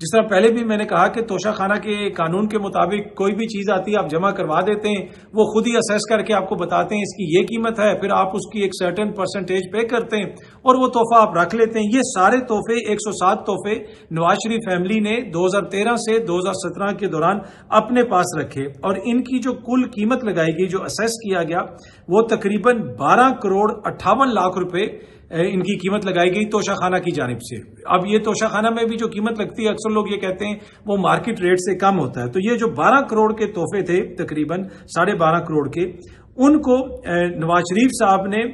جس طرح پہلے بھی میں نے کہا کہ توشہ خانہ کے قانون کے مطابق کوئی بھی چیز آتی ہے آپ جمع کروا دیتے ہیں، وہ خود ہی اسیس کر کے آپ کو بتاتے ہیں اس کی یہ قیمت ہے، پھر آپ اس کی ایک سرٹن پرسنٹیج پے کرتے ہیں اور وہ تحفہ آپ رکھ لیتے ہیں۔ یہ سارے تحفے 107 تحفے نواز شریف فیملی نے 2013 سے 2017 کے دوران اپنے پاس رکھے، اور ان کی جو کل قیمت لگائی گئی، جو اسیس کیا گیا، وہ تقریباً 12 کروڑ 58 لاکھ روپے ان کی قیمت لگائی گئی توشہ خانہ کی جانب سے۔ اب یہ توشہ خانہ میں بھی جو قیمت لگتی ہے اکثر لوگ یہ کہتے ہیں وہ مارکیٹ ریٹ سے کم ہوتا ہے، تو یہ جو 12 کروڑ کے تحفے تھے تقریباً 12.5 کروڑ کے، ان کو نواز شریف صاحب نے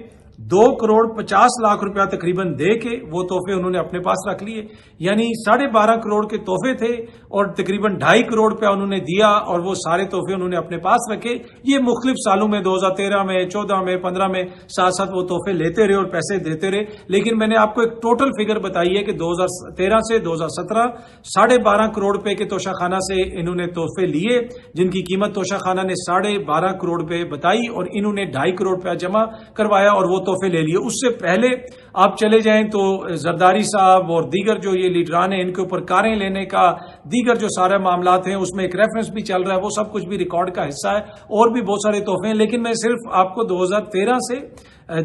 2 کروڑ 50 لاکھ روپیہ تقریباً دے کے وہ تحفے انہوں نے اپنے پاس رکھ لیے، یعنی 12.5 کروڑ کے تحفے تھے اور تقریباً 2.5 کروڑ روپیہ انہوں نے دیا اور وہ سارے تحفے انہوں نے اپنے پاس رکھے۔ یہ مختلف سالوں میں 2013 میں 14 میں 15 میں ساتھ ساتھ وہ تحفے لیتے رہے اور پیسے دیتے رہے، لیکن میں نے آپ کو ایک ٹوٹل فگر بتائی ہے کہ 2013 سے 2017 12.5 کروڑ روپے کے توشہ خانہ سے انہوں نے تحفے لیے، جن کی قیمت توشہ خانہ نے 12.5 کروڑ روپے بتائی، اور انہوں نے 2.5 کروڑ روپیہ جمع کروایا اور وہ تحفے لے لیے۔ اس سے پہلے آپ چلے جائیں تو زرداری صاحب اور دیگر جو یہ لیڈران ہیں، ان کے اوپر کاریں لینے کا دیگر جو سارے معاملات ہیں اس میں ایک ریفرنس بھی چل رہا ہے، وہ سب کچھ بھی ریکارڈ کا حصہ ہے، اور بھی بہت سارے تحفے ہیں، لیکن میں صرف آپ کو 2013 سے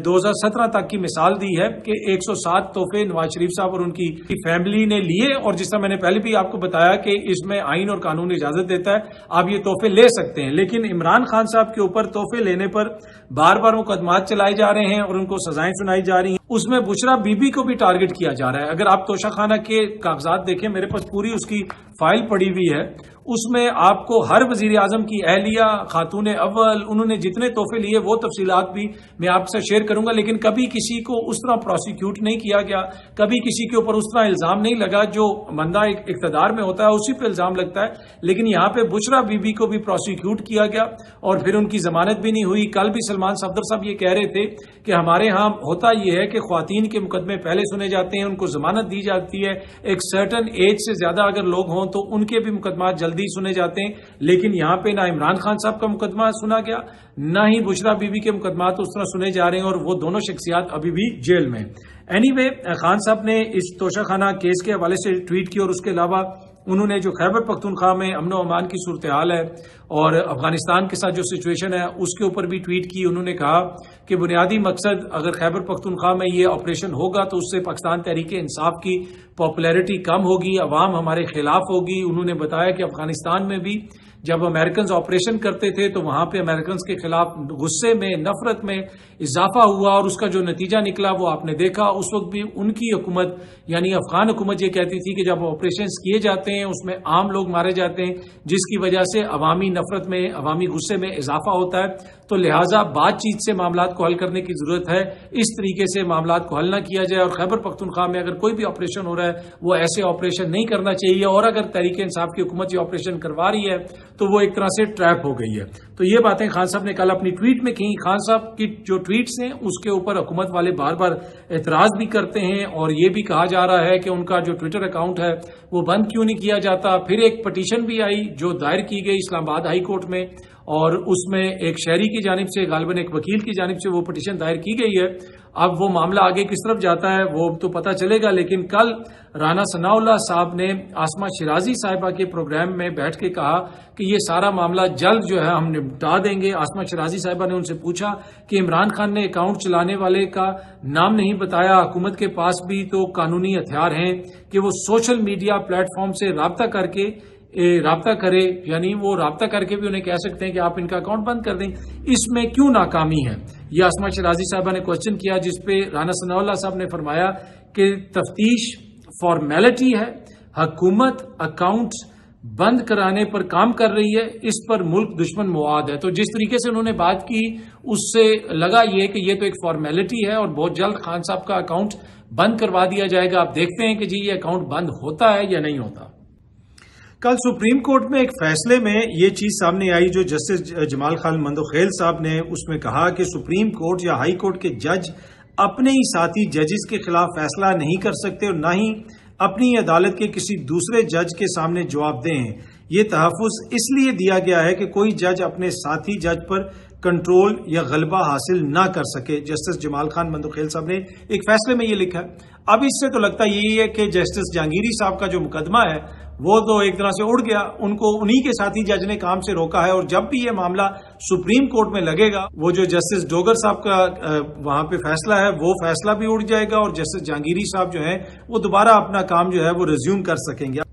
2017 تک کی مثال دی ہے کہ 107 تحفے نواز شریف صاحب اور ان کی فیملی نے لیے، اور جس طرح میں نے پہلے بھی آپ کو بتایا کہ اس میں آئین اور قانون اجازت دیتا ہے آپ یہ تحفے لے سکتے ہیں، لیکن عمران خان صاحب کے اوپر تحفے لینے پر بار بار مقدمات چلائے جا رہے ہیں اور ان کو سزائیں سنائی جا رہی ہیں۔ اس میں بشرا بی بی کو بھی ٹارگٹ کیا جا رہا ہے۔ اگر آپ توشہ خانہ کے کاغذات دیکھیں، میرے پاس پوری اس کی فائل پڑی ہوئی ہے، اس میں آپ کو ہر وزیر اعظم کی اہلیہ، خاتون اول، انہوں نے جتنے تحفے لیے وہ تفصیلات بھی میں آپ سے شیئر کروں گا، لیکن کبھی کسی کو اس طرح پروسیکیوٹ نہیں کیا گیا، کبھی کسی کے اوپر اس طرح الزام نہیں لگا، جو بندہ اقتدار میں ہوتا ہے اسی پہ الزام لگتا ہے، لیکن یہاں پہ بشرا بی بی کو بھی پروسیکیوٹ کیا گیا اور پھر ان کی ضمانت بھی نہیں ہوئی۔ کل بھی سلمان صفدر صاحب یہ کہہ رہے تھے کہ ہمارے ہاں ہوتا یہ ہے کہ خواتین کے مقدمے پہلے سنے جاتے ہیں، ان کو ضمانت دی جاتی ہے، ایک سرٹن ایج سے زیادہ اگر لوگ ہوں تو ان کے بھی مقدمات جلدی سنے جاتے ہیں، لیکن یہاں پہ نہ عمران خان صاحب کا مقدمہ سنا گیا، نہ ہی بشرا بی بی کے مقدمات اس طرح سنے جا رہے ہیں، اور وہ دونوں شخصیات ابھی بھی جیل میں۔ اینی وے، خان صاحب نے اس توشہ خانہ کیس کے حوالے سے ٹویٹ کی، اور اس کے علاوہ انہوں نے جو خیبر پختونخوا میں امن و امان کی صورتحال ہے اور افغانستان کے ساتھ جو سچویشن ہے اس کے اوپر بھی ٹویٹ کی۔ انہوں نے کہا کہ بنیادی مقصد اگر خیبر پختونخوا میں یہ آپریشن ہوگا تو اس سے پاکستان تحریک انصاف کی پاپولیرٹی کم ہوگی، عوام ہمارے خلاف ہوگی۔ انہوں نے بتایا کہ افغانستان میں بھی جب امریکنز آپریشن کرتے تھے تو وہاں پہ امریکنز کے خلاف غصے میں، نفرت میں اضافہ ہوا، اور اس کا جو نتیجہ نکلا وہ آپ نے دیکھا۔ اس وقت بھی ان کی حکومت یعنی افغان حکومت یہ کہتی تھی کہ جب آپریشنز کیے جاتے ہیں اس میں عام لوگ مارے جاتے ہیں، جس کی وجہ سے عوامی نفرت میں، عوامی غصے میں اضافہ ہوتا ہے، تو لہٰذا بات چیت سے معاملات کو حل کرنے کی ضرورت ہے، اس طریقے سے معاملات کو حل نہ کیا جائے۔ اور خیبر پختونخوا میں اگر کوئی بھی آپریشن ہو رہا ہے وہ ایسے آپریشن نہیں کرنا چاہیے، اور اگر تحریک انصاف کی حکومت یہ آپریشن کروا رہی ہے تو وہ ایک طرح سے ٹریپ ہو گئی ہے۔ تو یہ باتیں خان صاحب نے کل اپنی ٹویٹ میں کہیں۔ خان صاحب کی جو ٹویٹس ہیں اس کے اوپر حکومت والے بار بار اعتراض بھی کرتے ہیں، اور یہ بھی کہا جا رہا ہے کہ ان کا جو ٹویٹر اکاؤنٹ ہے وہ بند کیوں نہیں کیا جاتا۔ پھر ایک پٹیشن بھی آئی جو دائر کی گئی اسلام آباد ہائی کورٹ میں، اور اس میں ایک شہری کی جانب سے، غالباً ایک وکیل کی جانب سے وہ پٹیشن دائر کی گئی ہے۔ اب وہ معاملہ آگے کس طرف جاتا ہے وہ تو پتہ چلے گا، لیکن کل رانا ثناء اللہ صاحب نے آسمہ شیرازی صاحبہ کے پروگرام میں بیٹھ کے کہا کہ یہ سارا معاملہ جلد جو ہے ہم نپٹا دیں گے۔ آسمہ شیرازی صاحبہ نے ان سے پوچھا کہ عمران خان نے اکاؤنٹ چلانے والے کا نام نہیں بتایا، حکومت کے پاس بھی تو قانونی ہتھیار ہیں کہ وہ سوشل میڈیا پلیٹ فارم سے رابطہ کرے، یعنی وہ رابطہ کر کے بھی انہیں کہہ سکتے ہیں کہ آپ ان کا اکاؤنٹ بند کر دیں، اس میں کیوں ناکامی ہے؟ یہ آسمہ شیرازی صاحبہ نے کوشچن کیا، جس پہ رانا ثناء اللہ صاحب نے فرمایا کہ تفتیش فارمیلٹی ہے، حکومت اکاؤنٹ بند کرانے پر کام کر رہی ہے، اس پر ملک دشمن مواد ہے۔ تو جس طریقے سے انہوں نے بات کی اس سے لگا یہ کہ یہ تو ایک فارمیلٹی ہے اور بہت جلد خان صاحب کا اکاؤنٹ بند کروا دیا جائے گا۔ آپ دیکھتے ہیں کہ جی یہ اکاؤنٹ بند ہوتا ہے یا نہیں ہوتا۔ کل سپریم کورٹ میں ایک فیصلے میں یہ چیز سامنے آئی جو جسٹس جمال خان مندوخیل صاحب نے اس میں کہا کہ سپریم کورٹ یا ہائی کورٹ کے جج اپنے ہی ساتھی ججز کے خلاف فیصلہ نہیں کر سکتے اور نہ ہی اپنی عدالت کے کسی دوسرے جج کے سامنے جواب دیں ہیں۔ یہ تحفظ اس لیے دیا گیا ہے کہ کوئی جج اپنے ساتھی جج پر کنٹرول یا غلبہ حاصل نہ کر سکے. جسٹس جمال خان مندوخیل صاحب نے ایک فیصلے میں یہ لکھا ہے. اب اس سے تو لگتا یہی ہے کہ جسٹس جہانگیری صاحب کا جو مقدمہ ہے وہ تو ایک طرح سے اڑ گیا. ان کو انہی کے ساتھی جج نے کام سے روکا ہے, اور جب بھی یہ معاملہ سپریم کورٹ میں لگے گا وہ جو جسٹس ڈوگر صاحب کا وہاں پہ فیصلہ ہے وہ فیصلہ بھی اڑ جائے گا, اور جسٹس جہانگیری صاحب جو ہیں وہ دوبارہ اپنا کام جو ہے وہ ریزیوم کر سکیں گے.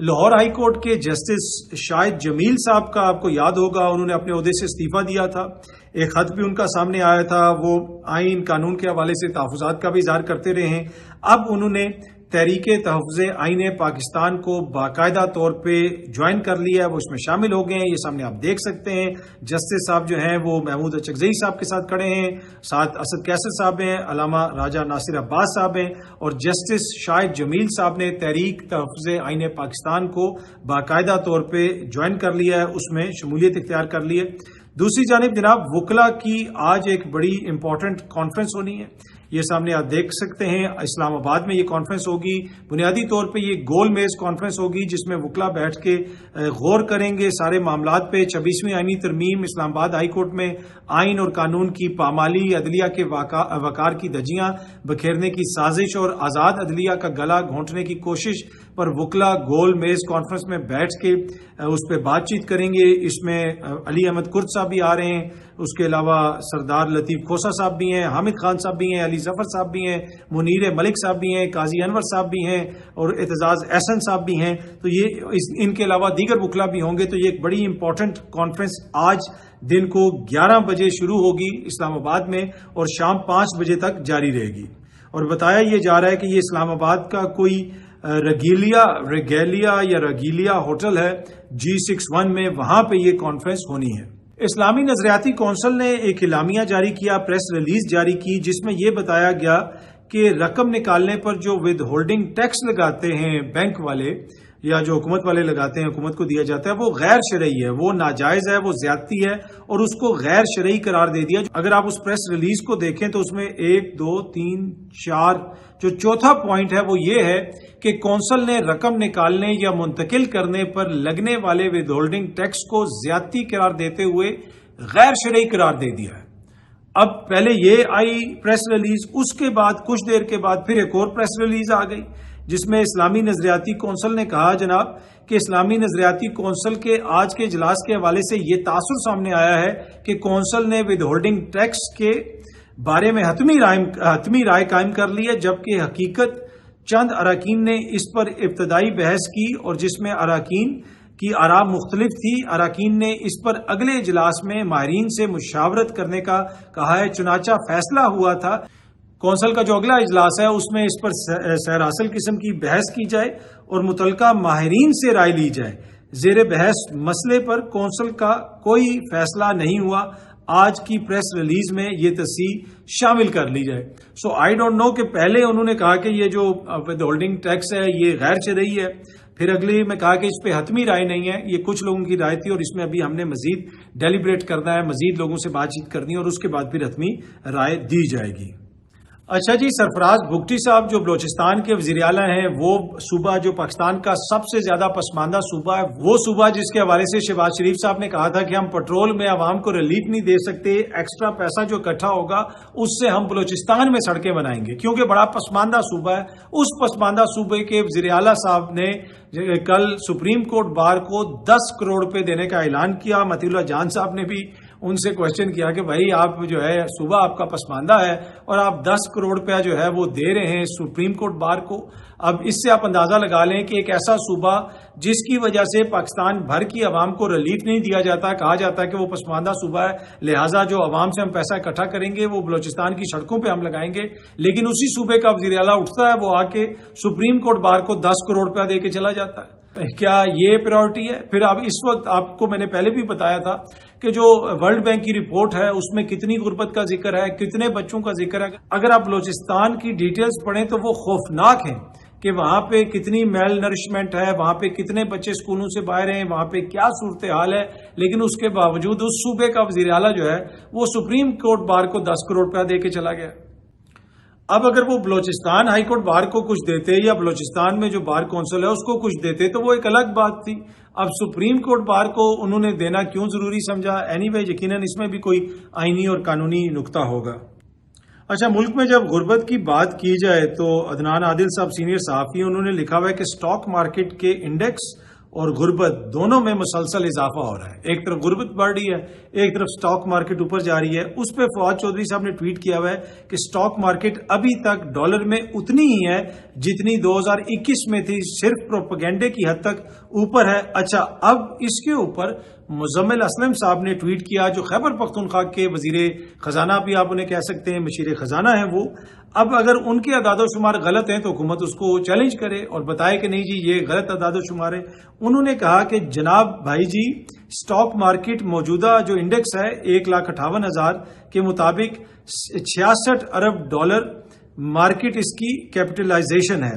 لاہور ہائی کورٹ کے جسٹس شاہد جمیل صاحب کا آپ کو یاد ہوگا, انہوں نے اپنے عہدے سے استعفیٰ دیا تھا. ایک خط بھی ان کا سامنے آیا تھا, وہ آئین قانون کے حوالے سے تحفظات کا بھی اظہار کرتے رہے ہیں. اب انہوں نے تحریک تحفظ آئین پاکستان کو باقاعدہ طور پہ جوائن کر لیا ہے, وہ اس میں شامل ہو گئے ہیں. یہ سامنے آپ دیکھ سکتے ہیں. جسٹس صاحب جو ہیں وہ محمود اچکزئی صاحب کے ساتھ کھڑے ہیں, ساتھ اسد کیسر صاحب ہیں, علامہ راجہ ناصر عباس صاحب ہیں, اور جسٹس شاہد جمیل صاحب نے تحریک تحفظ آئین پاکستان کو باقاعدہ طور پہ جوائن کر لیا ہے, اس میں شمولیت اختیار کر لی ہے. دوسری جانب جناب وکلا کی آج ایک بڑی امپورٹنٹ کانفرنس ہونی ہے. یہ سامنے آپ دیکھ سکتے ہیں, اسلام آباد میں یہ کانفرنس ہوگی. بنیادی طور پہ یہ گول میز کانفرنس ہوگی جس میں وکلا بیٹھ کے غور کریں گے سارے معاملات پہ. 26ویں آئینی ترمیم, اسلام آباد ہائی کورٹ میں آئین اور قانون کی پامالی, عدلیہ کے وقار کی دھجیاں بکھیرنے کی سازش اور آزاد عدلیہ کا گلا گھونٹنے کی کوشش پر وکلا گول میز کانفرنس میں بیٹھ کے اس پہ بات چیت کریں گے. اس میں علی احمد کرد صاحب بھی آ رہے ہیں, اس کے علاوہ سردار لطیف کھوسا صاحب بھی ہیں, حامد خان صاحب بھی ہیں, علی ظفر صاحب بھی ہیں, منیر ملک صاحب بھی ہیں, قاضی انور صاحب بھی ہیں, اور اعتزاز احسن صاحب بھی ہیں. تو یہ ان کے علاوہ دیگر وکلا بھی ہوں گے. تو یہ ایک بڑی امپورٹنٹ کانفرنس آج دن کو 11 بجے شروع ہوگی اسلام آباد میں, اور شام 5 بجے تک جاری رہے گی. اور بتایا یہ جا رہا ہے کہ یہ اسلام آباد کا کوئی ریگیلیا ہوٹل ہے G61 میں, وہاں پہ یہ کانفرنس ہونی ہے. اسلامی نظریاتی کونسل نے ایک اعلامیہ جاری کیا, پریس ریلیز جاری کی, جس میں یہ بتایا گیا کہ رقم نکالنے پر جو ود ہولڈنگ ٹیکس لگاتے ہیں بینک والے یا جو حکومت والے لگاتے ہیں, حکومت کو دیا جاتا ہے, وہ غیر شرعی ہے, وہ ناجائز ہے, وہ زیادتی ہے, اور اس کو غیر شرعی قرار دے دیا. اگر آپ اس پریس ریلیز کو دیکھیں تو اس میں 1 2 3 4 جو چوتھا پوائنٹ ہے وہ یہ ہے کہ کونسل نے رقم نکالنے یا منتقل کرنے پر لگنے والے ود ہولڈنگ ٹیکس کو زیادتی قرار دیتے ہوئے غیر شرعی قرار دے دیا ہے. اب پہلے یہ آئی پریس ریلیز, اس کے بعد کچھ دیر کے بعد پھر ایک اور پریس ریلیز آ گئی جس میں اسلامی نظریاتی کونسل نے کہا جناب کہ اسلامی نظریاتی کونسل کے آج کے اجلاس کے حوالے سے یہ تاثر سامنے آیا ہے کہ کونسل نے ود ہولڈنگ ٹیکس کے بارے میں حتمی رائے قائم کر لی ہے, جبکہ حقیقت چند اراکین نے اس پر ابتدائی بحث کی, اور جس میں اراکین کی آراء مختلف تھی. اراکین نے اس پر اگلے اجلاس میں ماہرین سے مشاورت کرنے کا کہا ہے. چنانچہ فیصلہ ہوا تھا کونسل کا جو اگلا اجلاس ہے اس میں اس پر سیرحاصل قسم کی بحث کی جائے اور متعلقہ ماہرین سے رائے لی جائے. زیر بحث مسئلے پر کونسل کا کوئی فیصلہ نہیں ہوا. آج کی پریس ریلیز میں یہ تصحیح شامل کر لی جائے. سو آئی ڈونٹ نو کہ پہلے انہوں نے کہا کہ یہ جو ود ہولڈنگ ٹیکس ہے یہ غیر شرعی ہے, پھر اگلی میں کہا کہ اس پہ حتمی رائے نہیں ہے. یہ کچھ لوگوں کی رائے تھی, اور اس میں ابھی ہم نے مزید ڈیلیبریٹ کرنا ہے, مزید لوگوں سے بات چیت کرنی ہے, اور اس کے بعد پھر حتمی رائے دی جائے گی. اچھا جی, سرفراز بگٹی صاحب جو بلوچستان کے وزیر اعلیٰ ہیں, وہ صوبہ جو پاکستان کا سب سے زیادہ پسماندہ صوبہ ہے, وہ صوبہ جس کے حوالے سے شہباز شریف صاحب نے کہا تھا کہ ہم پٹرول میں عوام کو ریلیف نہیں دے سکتے, ایکسٹرا پیسہ جو اکٹھا ہوگا اس سے ہم بلوچستان میں سڑکیں بنائیں گے, کیونکہ بڑا پسماندہ صوبہ ہے. اس پسماندہ صوبے کے وزیر اعلیٰ صاحب نے کل سپریم کورٹ بار کو 10 کروڑ روپے دینے کا اعلان کیا. مطیع اللہ جان صاحب نے بھی ان سے کوشچن کیا کہ بھائی آپ جو ہے صوبہ آپ کا پسماندہ ہے اور آپ 10 کروڑ روپیہ جو ہے وہ دے رہے ہیں سپریم کورٹ بار کو. اب اس سے آپ اندازہ لگا لیں کہ ایک ایسا صوبہ جس کی وجہ سے پاکستان بھر کی عوام کو ریلیف نہیں دیا جاتا, کہا جاتا ہے کہ وہ پسماندہ صوبہ ہے, لہٰذا جو عوام سے ہم پیسہ اکٹھا کریں گے وہ بلوچستان کی سڑکوں پہ ہم لگائیں گے. لیکن اسی صوبے کا وزیر اعلیٰ اٹھتا ہے, وہ آ کے سپریم کورٹ بار کو 10 کروڑ روپیہ دے کے چلا جاتا ہے. کیا یہ پرائورٹی ہے؟ پھر اب اس وقت آپ کو میں نے پہلے بھی بتایا تھا کہ جو ورلڈ بینک کی رپورٹ ہے اس میں کتنی غربت کا ذکر ہے, کتنے بچوں کا ذکر ہے. اگر آپ بلوچستان کی ڈیٹیلز پڑھیں تو وہ خوفناک ہیں کہ وہاں پہ کتنی میل نرشمنٹ ہے, وہاں پہ کتنے بچے اسکولوں سے باہر ہیں, وہاں پہ کیا صورتحال ہے. لیکن اس کے باوجود اس صوبے کا وزیر اعلیٰ جو ہے وہ سپریم کورٹ بار کو 10 کروڑ روپیہ دے کے چلا گیا. اب اگر وہ بلوچستان ہائی کورٹ بار کو کچھ دیتے یا بلوچستان میں جو بار کونسل ہے اس کو کچھ دیتے تو وہ ایک الگ بات تھی. اب سپریم کورٹ بار کو انہوں نے دینا کیوں ضروری سمجھا؟ اینی وے یقیناً اس میں بھی کوئی آئینی اور قانونی نکتہ ہوگا. اچھا، ملک میں جب غربت کی بات کی جائے تو عدنان عادل صاحب سینئر صحافی انہوں نے لکھا ہوا ہے کہ اسٹاک مارکیٹ کے انڈیکس اور غربت دونوں میں مسلسل اضافہ ہو رہا ہے. ایک طرف غربت بڑھ رہی ہے، ایک طرف اسٹاک مارکیٹ اوپر جا رہی ہے. اس پہ فواد چودھری صاحب نے ٹویٹ کیا ہوا ہے کہ اسٹاک مارکیٹ ابھی تک ڈالر میں اتنی ہی ہے جتنی 2021 میں تھی، صرف پروپیگنڈے کی حد تک اوپر ہے. اچھا، اب اس کے اوپر مزمل اسلم صاحب نے ٹویٹ کیا، جو خیبر پختونخوا کے وزیر خزانہ بھی آپ انہیں کہہ سکتے ہیں، مشیر خزانہ ہیں وہ. اب اگر ان کے اعداد و شمار غلط ہیں تو حکومت اس کو چیلنج کرے اور بتائے کہ نہیں جی یہ غلط اعداد و شمار ہے. انہوں نے کہا کہ جناب بھائی جی، اسٹاک مارکیٹ موجودہ جو انڈیکس ہے 1,58,000 کے مطابق 66 ارب ڈالر مارکیٹ اس کی کیپٹلائزیشن ہے،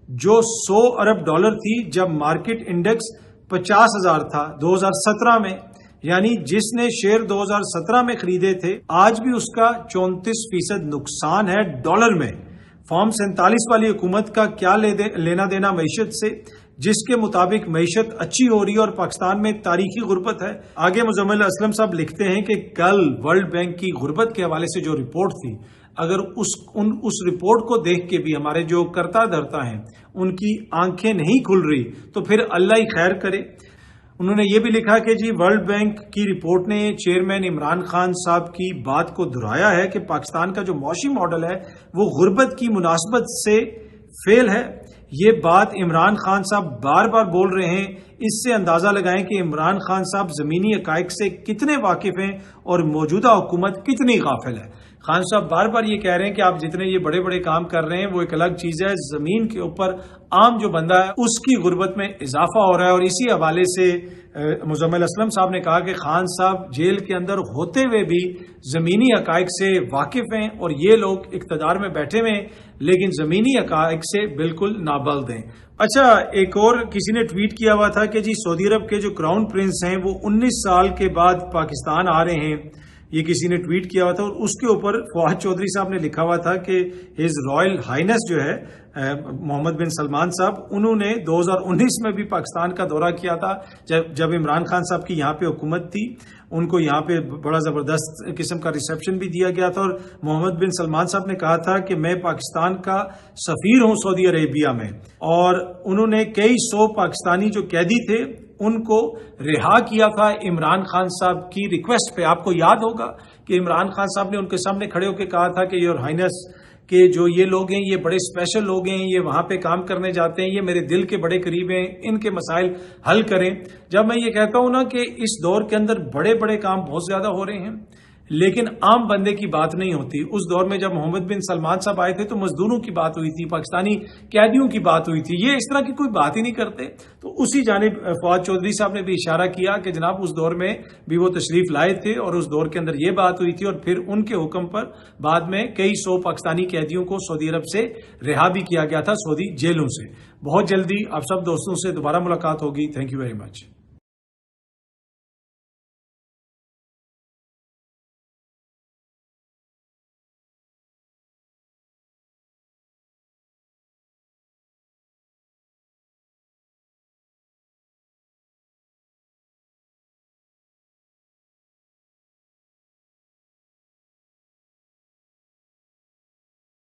جو 100 ارب ڈالر تھی جب مارکیٹ انڈیکس 50,000 تھا 2017 میں. یعنی جس نے شیئر 2017 میں خریدے تھے آج بھی اس کا 34% نقصان ہے ڈالر میں. فارم 47 والی حکومت کا کیا لینا دینا معیشت سے، جس کے مطابق معیشت اچھی ہو رہی ہے اور پاکستان میں تاریخی غربت ہے. آگے مزمل اسلم صاحب لکھتے ہیں کہ کل ورلڈ بینک کی غربت کے حوالے سے جو رپورٹ تھی، اگر اس رپورٹ کو دیکھ کے بھی ہمارے جو کرتا دھرتا ہیں ان کی آنکھیں نہیں کھل رہی تو پھر اللہ ہی خیر کرے. انہوں نے یہ بھی لکھا کہ جی ورلڈ بینک کی رپورٹ نے چیئرمین عمران خان صاحب کی بات کو دہرایا ہے کہ پاکستان کا جو معاشی ماڈل ہے وہ غربت کی مناسبت سے فیل ہے. یہ بات عمران خان صاحب بار بار بول رہے ہیں. اس سے اندازہ لگائیں کہ عمران خان صاحب زمینی حقائق سے کتنے واقف ہیں اور موجودہ حکومت کتنی غافل ہے. خان صاحب بار بار یہ کہہ رہے ہیں کہ آپ جتنے یہ بڑے بڑے کام کر رہے ہیں وہ ایک الگ چیز ہے، زمین کے اوپر عام جو بندہ ہے اس کی غربت میں اضافہ ہو رہا ہے. اور اسی حوالے سے مزمل اسلم صاحب نے کہا کہ خان صاحب جیل کے اندر ہوتے ہوئے بھی زمینی حقائق سے واقف ہیں اور یہ لوگ اقتدار میں بیٹھے ہوئے ہیں لیکن زمینی حقائق سے بالکل نابلد ہیں. اچھا، ایک اور کسی نے ٹویٹ کیا ہوا تھا کہ جی سعودی عرب کے جو کراؤن پرنس ہیں وہ 19 سال کے بعد پاکستان آ رہے ہیں. یہ کسی نے ٹویٹ کیا ہوا تھا اور اس کے اوپر فواد چودھری صاحب نے لکھا ہوا تھا کہ ہز رائل ہائنس جو ہے محمد بن سلمان صاحب، انہوں نے 2019 میں بھی پاکستان کا دورہ کیا تھا جب عمران خان صاحب کی یہاں پہ حکومت تھی. ان کو یہاں پہ بڑا زبردست قسم کا ریسیپشن بھی دیا گیا تھا اور محمد بن سلمان صاحب نے کہا تھا کہ میں پاکستان کا سفیر ہوں سعودی عربیہ میں. اور انہوں نے کئی سو پاکستانی جو قیدی تھے ان کو رہا کیا تھا عمران خان صاحب کی ریکویسٹ پہ. آپ کو یاد ہوگا کہ عمران خان صاحب نے ان کے سامنے کھڑے ہو کے کہا تھا کہ یور ہائنس کہ جو یہ لوگ ہیں یہ بڑے اسپیشل لوگ ہیں، یہ وہاں پہ کام کرنے جاتے ہیں، یہ میرے دل کے بڑے قریب ہیں، ان کے مسائل حل کریں. جب میں یہ کہتا ہوں نا کہ اس دور کے اندر بڑے بڑے کام بہت زیادہ ہو رہے ہیں لیکن عام بندے کی بات نہیں ہوتی. اس دور میں جب محمد بن سلمان صاحب آئے تھے تو مزدوروں کی بات ہوئی تھی، پاکستانی قیدیوں کی بات ہوئی تھی. یہ اس طرح کی کوئی بات ہی نہیں کرتے. تو اسی جانب فواد چودھری صاحب نے بھی اشارہ کیا کہ جناب اس دور میں بھی وہ تشریف لائے تھے اور اس دور کے اندر یہ بات ہوئی تھی اور پھر ان کے حکم پر بعد میں کئی سو پاکستانی قیدیوں کو سعودی عرب سے رہا بھی کیا گیا تھا، سعودی جیلوں سے. بہت جلدی آپ سب دوستوں سے دوبارہ ملاقات ہوگی. Thank you very much.